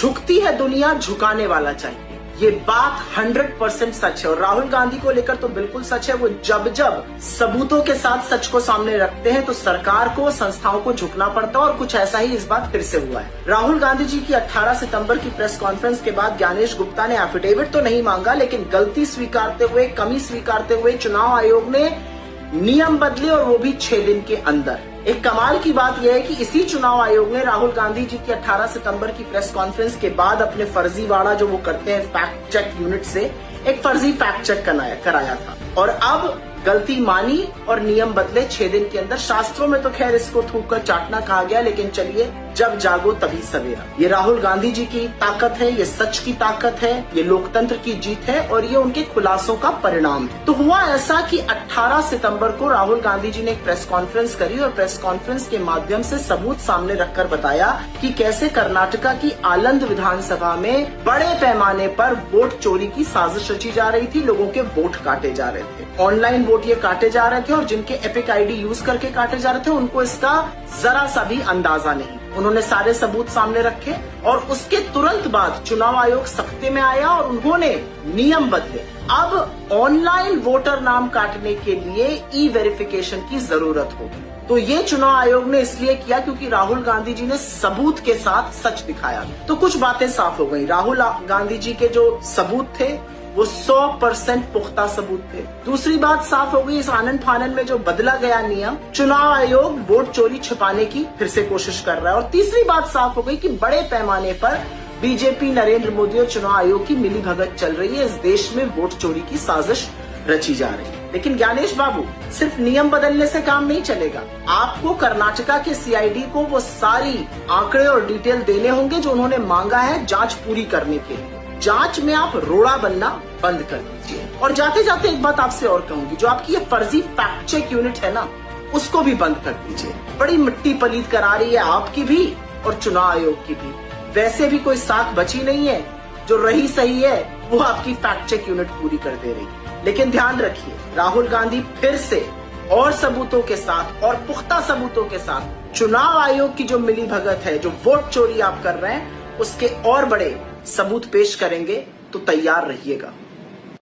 झुकती है दुनिया, झुकाने वाला चाहिए। ये बात 100% सच है और राहुल गांधी को लेकर तो बिल्कुल सच है। वो जब जब सबूतों के साथ सच को सामने रखते हैं तो सरकार को, संस्थाओं को झुकना पड़ता है और कुछ ऐसा ही इस बार फिर से हुआ है। राहुल गांधी जी की 18 सितंबर की प्रेस कॉन्फ्रेंस के बाद ज्ञानेश गुप्ता ने एफिडेविट तो नहीं मांगा, लेकिन गलती स्वीकारते हुए, कमी स्वीकारते हुए चुनाव आयोग ने नियम बदले और वो भी 6 दिन के अंदर। एक कमाल की बात यह है कि इसी चुनाव आयोग ने राहुल गांधी जी की 18 सितंबर की प्रेस कॉन्फ्रेंस के बाद अपने फर्जीवाड़ा जो वो करते हैं फैक्ट चेक यूनिट से एक फर्जी फैक्ट चेक कराया था और अब गलती मानी और नियम बदले 6 दिन के अंदर। शास्त्रों में तो खैर इसको थूक कर चाटना कहा गया, लेकिन चलिए, जब जागो तभी सवेरा। ये राहुल गांधी जी की ताकत है, ये सच की ताकत है, ये लोकतंत्र की जीत है और ये उनके खुलासों का परिणाम है। तो हुआ ऐसा कि 18 सितंबर को राहुल गांधी जी ने एक प्रेस कॉन्फ्रेंस करी और प्रेस कॉन्फ्रेंस के माध्यम से सबूत सामने रखकर बताया कि कैसे कर्नाटका की आलंद विधानसभा में बड़े पैमाने पर वोट चोरी की साजिश रची जा रही थी। लोगों के वोट काटे जा रहे थे, ऑनलाइन वोट ये काटे जा रहे थे और जिनके एपिक आईडी यूज करके काटे जा रहे थे उनको इसका जरा सा भी अंदाजा नहीं। उन्होंने सारे सबूत सामने रखे और उसके तुरंत बाद चुनाव आयोग सख्ते में आया और उन्होंने नियम बदले। अब ऑनलाइन वोटर नाम काटने के लिए ई वेरिफिकेशन की जरूरत होगी। तो ये चुनाव आयोग ने इसलिए किया क्योंकि राहुल गांधी जी ने सबूत के साथ सच दिखाया। तो कुछ बातें साफ हो गई। राहुल गांधी जी के जो सबूत थे वो 100% पुख्ता सबूत थे। दूसरी बात साफ हो गई, इस आनन फानन में जो बदला गया नियम, चुनाव आयोग वोट चोरी छिपाने की फिर से कोशिश कर रहा है। और तीसरी बात साफ हो गई कि बड़े पैमाने पर बीजेपी, नरेंद्र मोदी और चुनाव आयोग की मिली भगत चल रही है। इस देश में वोट चोरी की साजिश रची जा रही है। लेकिन ज्ञानेश बाबू, सिर्फ नियम बदलने से काम नहीं चलेगा। आपको कर्नाटका के सीआईडी को वो सारी आंकड़े और डिटेल देने होंगे जो उन्होंने मांगा है जांच पूरी करने के लिए। जांच में आप रोड़ा बनना बंद कर दीजिए। और जाते जाते एक बात आपसे और कहूंगी, जो आपकी ये फर्जी फैक्ट चेक यूनिट है ना, उसको भी बंद कर दीजिए। बड़ी मिट्टी पलीत करा रही है आपकी भी और चुनाव आयोग की भी। वैसे भी कोई साख बची नहीं है, जो रही सही है वो आपकी फैक्ट चेक यूनिट पूरी कर दे रही। लेकिन ध्यान रखिए, राहुल गांधी फिर से और सबूतों के साथ और पुख्ता सबूतों के साथ चुनाव आयोग की जो मिली भगत है, जो वोट चोरी आप कर रहे हैं, उसके और बड़े सबूत पेश करेंगे। तो तैयार रहिएगा।